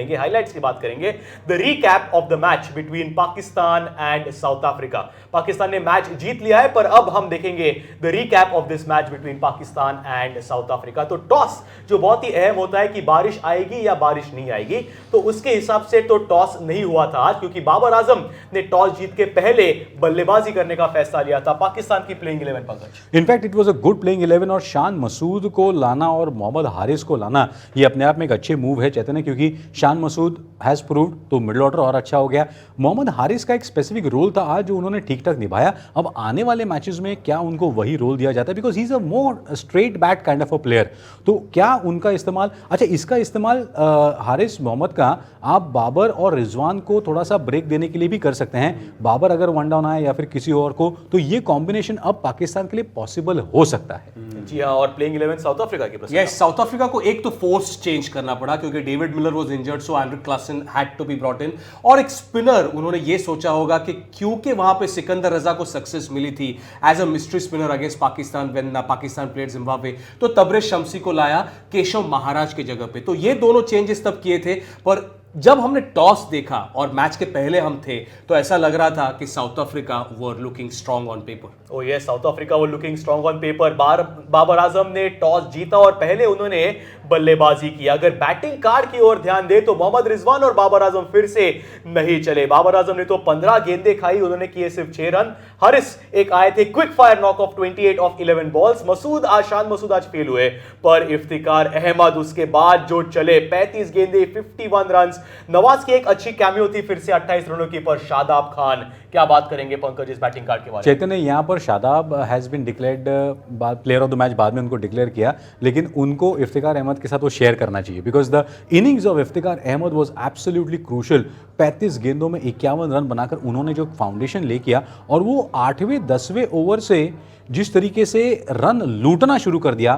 देंगे, हाइलाइट्स की बात करेंगे, the recap of the match between Pakistan and south Africa. Pakistan ने मैच जीत लिया है, पर अब हम देखेंगे the recap of this match between Pakistan and south Africa. तो टॉस जो बहुत ही अहम होता है कि बारिश आएगी या बारिश नहीं आएगी, तो उसके हिसाब से तो टॉस नहीं हुआ था आज, क्योंकि बाबर आजम ने टॉस जीत के पहले बल्लेबाजी करने का फैसला लिया था पाकिस्तान की playing 11 Pankaj. In fact it was a good playing 11 और शान मसूद को लाना और मोहम्मद हारिस को लाना ये अपने आप में एक अच्छे मूव है चैतन्य, क्योंकि शान मसूद हैज प्रूव्ड तो मिडिल ऑर्डर और अच्छा हो गया। मोहम्मद हारिस का एक स्पेसिफिक रोल था आज जो उन्होंने ठीक ठाक निभाया। अब आने वाले मैचेस में क्या उनको वही रोल दिया जाता है, because he is a more straight bat kind of a player, तो क्या उनका इस्तेमाल, अच्छा इसका इस्तेमाल हारिस मोहम्मद का आप बाबर और रिजवान को थोड़ा सा ब्रेक देने के लिए भी कर सकते हैं। बाबर अगर वन डाउन आए या फिर किसी और को, तो ये कॉम्बिनेशन अब पाकिस्तान के लिए पॉसिबल हो सकता है। जी हाँ, और प्लेइंग 11 साउथ अफ्रीका की प्रश्न। यस, साउथ अफ्रीका को एक तो फोर्स चेंज करना पड़ा क्योंकि David Miller was injured, so Heinrich Klaasen had to be brought in, और एक स्पिनर उन्होंने ये सोचा होगा कि क्योंकि वहां पे सिकंदर रजा को सक्सेस मिली थी as a mystery spinner against Pakistan when Pakistan played Zimbabwe, तो तबरेज शम्सी को लाया केशव महाराज की जगह पे। तो ये दोनों चेंजेस तब किए थे, पर जब हमने टॉस देखा और मैच के पहले हम थे तो ऐसा लग रहा था कि South Africa were looking strong on paper. Oh yes, South Africa were looking strong on paper. Babar Azam ने टॉस जीता और पहले उन्होंने बल्लेबाजी की। अगर बैटिंग कार्ड की ओर ध्यान दे तो मोहम्मद रिजवान और बाबर आजम फिर से नहीं चले। बाबर आजम ने तो 15 गेंदें खाई, उन्होंने किए सिर्फ 6 रन। हारिस एक आए थे quick fire knock off 28 of 11 balls. Shan Masood आज फेल हुए, पर इफ्तिकार अहमद उसके बाद जो चले 35 गेंदें 51 रन। नवाज की एक अच्छी कैमियो थी फिर से 28 रनों की, पर शादाब खान, क्या बात करेंगे पंकज इस बैटिंग कार्ड के बारे में? चैतन्य, यहाँ पर Shadab has been declared player of the match, बाद में उनको डिक्लेयर किया, लेकिन उनको इफ्तिकार अहमद के साथ वो शेयर करना चाहिए, because the innings of Iftikhar Ahmed was absolutely crucial. 35 गेंदों में 51 रन बनाकर उन्होंने जो फाउंडेशन ले किया, और वो 8वें 10वें ओवर से जिस तरीके से रन लूटना शुरू कर दिया,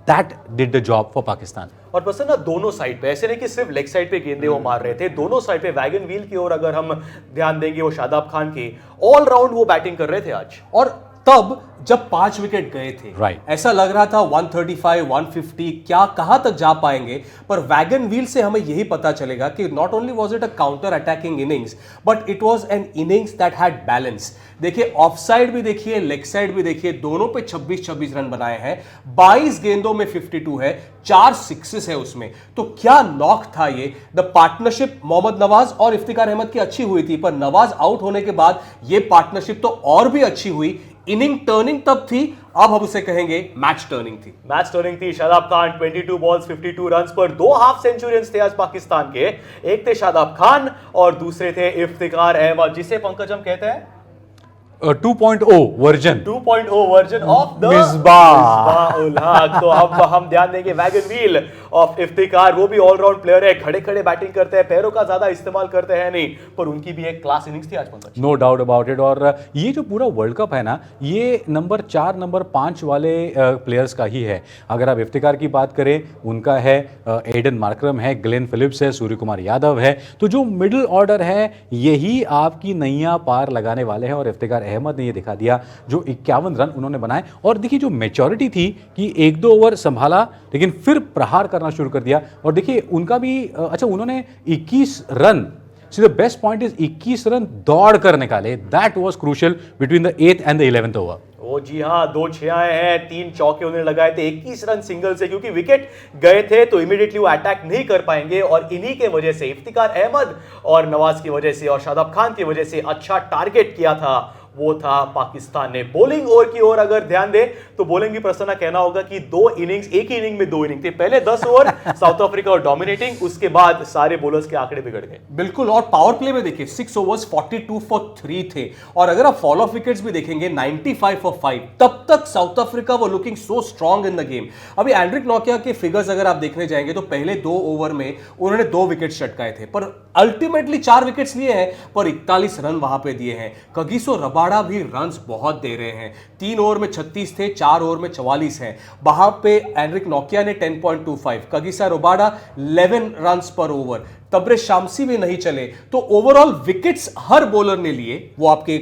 that did the job for Pakistan. और प्रसन्न दोनों साइड पे, ऐसे नहीं कि सिर्फ लेग साइड पे गेंदे वो मार रहे थे, दोनों साइड पे वैगन व्हील की ओर अगर हम ध्यान देंगे, वो शादाब खान की ऑल राउंड वो बैटिंग कर रहे थे आज। और तब जब 5 विकेट गए थे, Right. ऐसा लग रहा था 135, 150 क्या कहां तक जा पाएंगे, पर वैगन व्हील से हमें यही पता चलेगा कि not only was it a counter attacking innings, but it was an innings that had balance. देखिए ऑफ साइड भी देखिए, लेग साइड भी देखिए, दोनों पे 26-26 रन बनाए हैं। 22 गेंदों में 52 है, 4 सिक्सेस है उसमें। तो क्या नॉक था ये। द पार्टनरशिप मोहम्मद नवाज और इफ्तिकार अहमद की अच्छी हुई थी, पर नवाज आउट होने के बाद ये पार्टनरशिप तो और भी अच्छी हुई। इनिंग टर्निंग तब थी, अब हम उसे कहेंगे मैच टर्निंग थी। मैच टर्निंग थी। शादाब खान 22 बॉल्स 52 रन्स पर 2 हाफ सेंचुरियंस थे आज पाकिस्तान के। एक थे शादाब खान और दूसरे थे इफ्तिकार अहमद, जिसे पंकज हम कहते हैं 2.0 version 2.0 version of the Misbah ul Haq. तो अब हम ध्यान देंगे वैगन व्हील ऑफ इफ्तिकार, वो भी ऑलराउंड प्लेयर है, खड़े खड़े बैटिंग करते हैं, पैरों का ज्यादा इस्तेमाल करते हैं नहीं, पर उनकी भी एक क्लास इनिंग्स थी आज Pankaj. No doubt about it. और ये जो पूरा वर्ल्ड कप है ना, ये नंबर 4 नंबर 5 वाले प्लेयर्स का ही है। अगर आप इफ्तिकार की बात करें, उनका है एडन मार्करम है, ग्लेन फिलिप्स है, सूर्य कुमार यादव है, तो जो मिडिल ऑर्डर है यही आपकी नैया पार लगाने वाले हैं। और इफ्तिकार अहमद ने ये दिखा दिया, जो 51 रन उन्होंने बनाए। और देखिए जो मैच्योरिटी थी कि 1-2 ओवर संभाला, लेकिन फिर प्रहार करना शुरू कर दिया। और देखिए उनका भी अच्छा, उन्होंने 21 run, see the best point is 21 run दौड़ कर निकाले। That was crucial between the 8th and the 11th over. ओ जी हाँ, 2 6 हैं, 3 चौके उन्होंने लगाए थे, 21 रन सिंगल से, क्योंकि विकेट गए थे तो इमीडिएटली वो अटैक नहीं कर पाएंगे। और इन्हीं के वजह से, इफ्तिकार अहमद और नवाज की वजह से और शादाब खान की वजह से अच्छा टारगेट किया था, वो था पाकिस्तान ने। बॉलिंग ओवर की ओर अगर ध्यान दे तो बॉलिंग भी प्रसन्न कहना होगा कि 2 इनिंग्स, एक ही इनिंग में 2 इनिंग थे। पहले 10 ओवर साउथ अफ्रीका और डोमिनेटिंग, उसके बाद सारे बॉलर्स के आंकड़े बिगड़ गए। बिल्कुल, और पावर प्ले में देखिए 6 ओवर्स 42 फॉर 3 थे। और अगर आप फॉलो ऑफ विकेट्स भी देखेंगे 95 फॉर 5। तब तक साउथ अफ्रीका वो looking so strong in the game. अभी एंड्रिक नोकिया के फिगर्स अगर आप देखने जाएंगे तो पहले 2 ओवर में उन्होंने 2 विकेट चटकाए थे, पर अल्टीमेटली 4 विकेट्स लिए हैं, पर 41 रन वहां पे दिए हैं। कगिसो रबाडा भी रन बहुत दे रहे हैं, 3 ओवर में 36 थे, 4 ओवर में 44 हैं। वहां पे एंड्रिक नोकिया ने 10.25, कगिसा रबाडा 11 रन पर ओवर। तबरे शामसी भी नहीं चले, तो ओवरऑल विकेट्स हर बॉलर ने लिए, वो आपके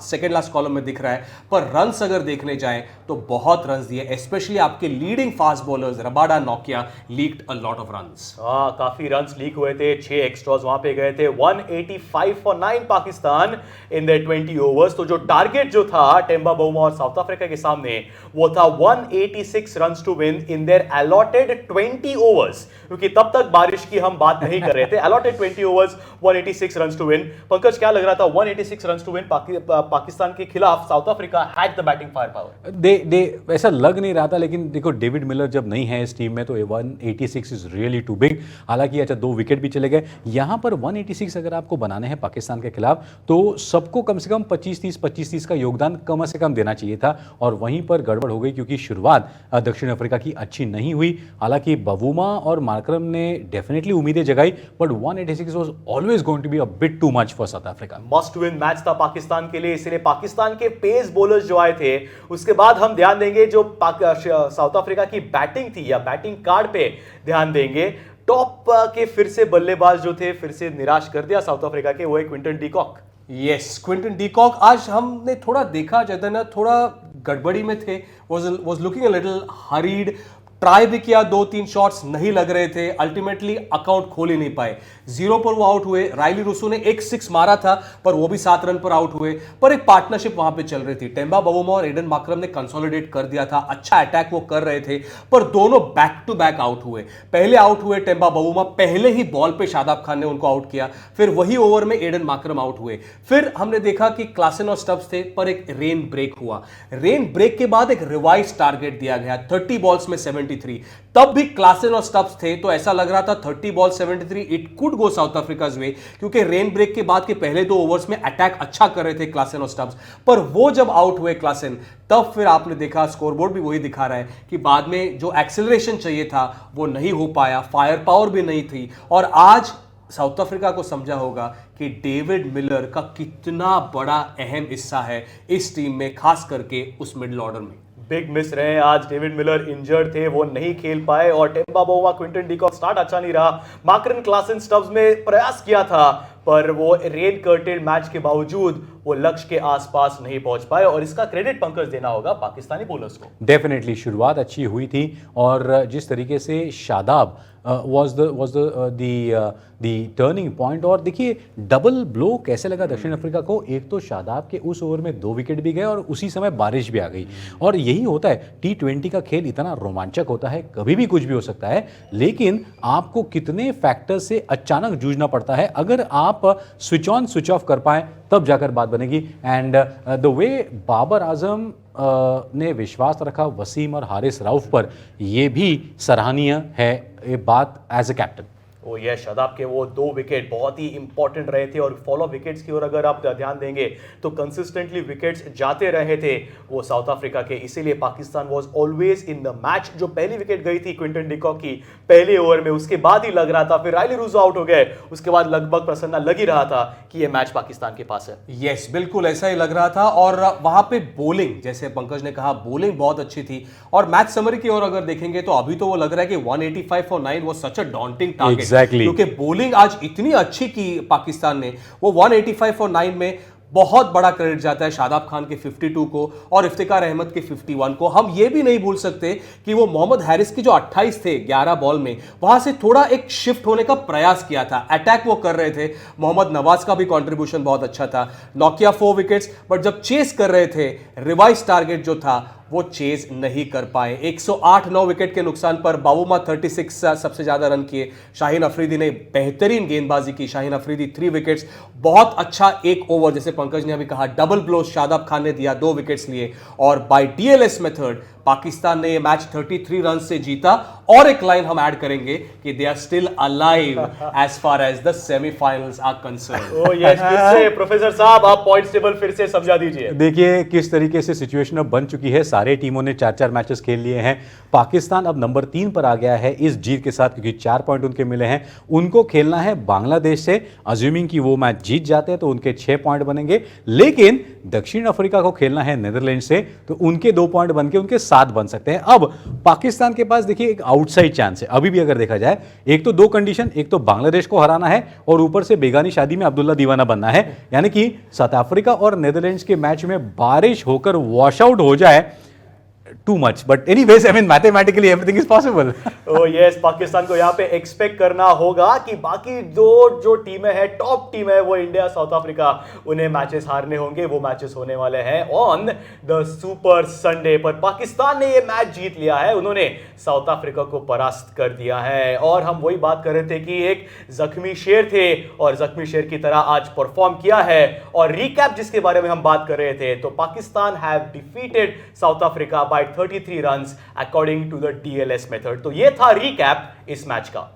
सेकंड लास्ट कॉलम में दिख रहा है, पर रन्स अगर देखने जाए तो बहुत रन्स दिए, स्पेशली आपके leading fast bowlers Rabada, Nokia leaked a lot of runs. हाँ, काफी रन्स लीक हुए थे, 6 एक्स्ट्रास वहां पे गए थे। 185 for 9 Pakistan in their 20 overs. तो जो टारगेट जो था टेम्बा बाउमा और साउथ अफ्रीका के सामने, वो था 186 runs to win in their allotted 20 overs, क्योंकि तब तक बारिश की हम बात नहीं कर रहे थे। Allotted 20 overs, 186 runs to win. Pankaj, क्या लग रहा था 186 रन्स टू विन पाकिस्तान के खिलाफ South Africa had the batting fire power? दे ऐसा लग नहीं रहा था, लेकिन देखो डेविड मिलर जब नहीं है इस टीम में तो 186 इज रियली टू बिग। हालांकि अच्छा 2 विकेट भी चले गए यहां पर। 186 अगर आपको बनाने हैं पाकिस्तान के खिलाफ तो सबको कम से कम 25-30 का योगदान कम से कम देना चाहिए था, और वहीं पर गड़बड़ हो गई क्योंकि शुरुआत दक्षिण अफ्रीका की अच्छी नहीं हुई। हालांकि बवूमा और मार्करम ने डेफिनेटली उम्मीदें जगाई, but 186 was always going to be a bit too much for South Africa. Must win match था पाकिस्तान के लिए, इसलिए पाकिस्तान के पेस बॉलर्स जो आए थे, उसके बाद हम ध्यान देंगे जो साउथ अफ्रीका की बैटिंग थी या बैटिंग कार्ड पे ध्यान देंगे। टॉप के फिर से बल्लेबाज जो थे फिर से निराश कर दिया साउथ अफ्रीका के, वो है Quinton de Kock. Yes, Quinton de Kock आज हमने थोड़ा देखा, जदना थोड़ा गड़बड़ी में थे, was looking a little hurried, try भी किया, 2-3 शॉट्स नहीं लग रहे थे, अल्टीमेटली अकाउंट खोल ही नहीं पाए। 0 पर वो आउट हुए। राइली रूसो ने एक 6 मारा था पर वो भी 7 रन पर आउट हुए, पर एक पार्टनरशिप वहां पे चल रही थी। टेम्बा बावुमा और एडन मार्करम ने कंसोलिडेट कर दिया था, अच्छा अटैक वो कर रहे थे, पर दोनों बैक टू बैक आउट हुए। पहले आउट हुए टेम्बा बावुमा, पहले ही बॉल पे शादाब खान ने उनको आउट किया, फिर वही ओवर में एडन मार्करम आउट हुए। फिर हमने देखा कि क्लासन और स्टब्स थे, पर एक रेन ब्रेक हुआ। रेन ब्रेक के बाद एक रिवाइज टारगेट दिया गया 30 बॉल्स में 73। तब भी क्लासन और स्टब्स थे, तो ऐसा लग रहा था 30 ball 73 it could go South Africa's way, क्योंकि रेन ब्रेक के बाद के पहले 2 ओवर्स में अटैक अच्छा कर रहे थे क्लासन और स्टब्स। पर वो जब आउट हुए क्लासन, तब फिर आपने देखा, स्कोरबोर्ड भी वही दिखा रहा है कि बाद में जो एक्सेलरेशन चाहिए था वो नहीं हो पाया, फायर पावर भी नहीं थी। और आज साउथ अफ्रीका को समझा होगा कि डेविड मिलर का कितना बड़ा अहम हिस्सा है इस टीम में, खास करके उस मिडिल ऑर्डर में। बिग मिस रहे आज। डेविड मिलर इंजर्ड थे, वो नहीं खेल पाए, और Temba Bouma, Quinton de Kock start अच्छा नहीं रहा। मार्करम, क्लासन, स्टब्स में प्रयास किया था, पर वो रेन कर्टेड मैच के बावजूद वो लक्ष्य के आसपास नहीं पहुंच पाए, और इसका क्रेडिट पंकज देना होगा पाकिस्तानी बॉलर्स को। डेफिनेटली शुरुआत अच्छी हुई थी, और जिस तरीके से Shadab was the turning point. और देखिए डबल ब्लो कैसे लगा दक्षिण अफ्रीका को। एक तो शादाब के उस ओवर में 2 विकेट भी गए और उसी समय बारिश भी आ गई, और यही होता है T20 का खेल, इतना रोमांचक होता है, कभी भी कुछ भी हो सकता है, लेकिन आपको कितने फैक्टर से अचानक जूझना पड़ता है। अगर आप स्विच ऑन स्विच ऑफ कर पाए तब जाकर बात बनेगी। And the way Babar Azam ने विश्वास रखा वसीम और हारिस रऊफ पर, यह भी सराहनीय है ये बात एज ए कैप्टन। ओ ये शादाब के वो 2 विकेट बहुत ही इंपॉर्टेंट रहे थे, और फॉलो विकेट्स की ओर अगर आप ध्यान देंगे तो कंसिस्टेंटली विकेट्स जाते रहे थे वो साउथ अफ्रीका के, इसीलिए Pakistan was always in the match. जो पहली विकेट गई थी क्विंटन डी कॉक की पहले ओवर में, उसके बाद ही लग रहा था, फिर राइली रूसो आउट हो गए, उसके बाद लगभग प्रसन्ना लग ही रहा था कि ये मैच पाकिस्तान के पास है। यस, बिल्कुल ऐसा ही लग रहा था। और वहां पे बॉलिंग, जैसे पंकज ने कहा, बॉलिंग बहुत अच्छी थी। और मैच समरी की ओर अगर देखेंगे तो अभी तो वो लग रहा है कि 185 for 9 was such a daunting target, क्योंकि बॉलिंग आज इतनी अच्छी की पाकिस्तान ने। वो 185 फॉर 9 में बहुत बड़ा क्रेडिट जाता है शादाब खान के 52 को और इफ्तिकार अहमद के 51 को। हम ये भी नहीं भूल सकते कि वो मोहम्मद हैरिस की जो 28 थे 11 बॉल में, वहां से थोड़ा एक शिफ्ट होने का प्रयास किया था, अटैक वो कर रहे थे। मोहम्मद नवाज का भी कंट्रीब्यूशन बहुत अच्छा था। नोकिया 4 विकेट्स, बट जब चेस कर रहे थे, रिवाइज टारगेट जो था वो चेज नहीं कर पाए। 108-9 विकेट के नुकसान पर बावुमा 36 सबसे ज्यादा रन किए। शाहीन अफरीदी ने बेहतरीन गेंदबाजी की, शाहीन अफरीदी 3 विकेट्स, बहुत अच्छा एक ओवर, जैसे पंकज ने अभी कहा, डबल ब्लो शादाब खान ने दिया, 2 विकेट्स लिए। और बाय डीएलएस मेथड पाकिस्तान ने ये मैच 33 रन से जीता। और एक लाइन हम ऐड करेंगे कि they are still alive as far as the semifinals are concerned. Oh yes, फिर से प्रोफेसर साहब आप पॉइंट्स टेबल फिर से समझा दीजिए। देखिए किस तरीके से सिचुएशन अब बन चुकी है। सारे टीमों ने 4-4 मैचेस खेल लिए हैं। पाकिस्तान अब नंबर 3 पर आ गया है इस जीत के साथ, क्योंकि 4 पॉइंट उनके मिले हैं। उनको खेलना है बांग्लादेश से, अज्यूमिंग कि वो मैच जीत जाते हैं तो उनके 6 पॉइंट बनेंगे। लेकिन दक्षिण अफ्रीका को खेलना है नीदरलैंड से, तो उनके 2 पॉइंट बन के उनके 7 बन सकते हैं। अब पाकिस्तान के पास देखिए एक आउटसाइड चांस है अभी भी, अगर देखा जाए एक तो 2 कंडीशन, एक तो बांग्लादेश को हराना है और ऊपर से बेगानी शादी में अब्दुल्ला दीवाना बनना है, यानी कि साउथ अफ्रीका और नेदरलैंड्स के मैच में बारिश होकर वॉश आउट हो जाए, too much, but anyways I mean mathematically everything is possible. O yes, Pakistan को यहाँ पे एक्सपेक्ट करना होगा कि बाकी दो जो टीमें हैं, टॉप टीम है, वो इंडिया साउथ अफ्रीका, उन्हें मैचेस हारने होंगे। वो मैचेस होने वाले हैं ऑन द सुपर संडे। पर पाकिस्तान ने ये मैच जीत लिया है, उन्होंने साउथ अफ्रीका को परास्त कर दिया है। और हम वही बात कर रहे थे कि एक जख्मी शेर थे और जख्मी शेर की तरह आज परफॉर्म किया है। और रिकैप जिसके बारे में हम बात कर रहे थे, तो Pakistan have defeated South Africa by 33 runs according to the DLS method. तो ये था रिकैप इस मैच का।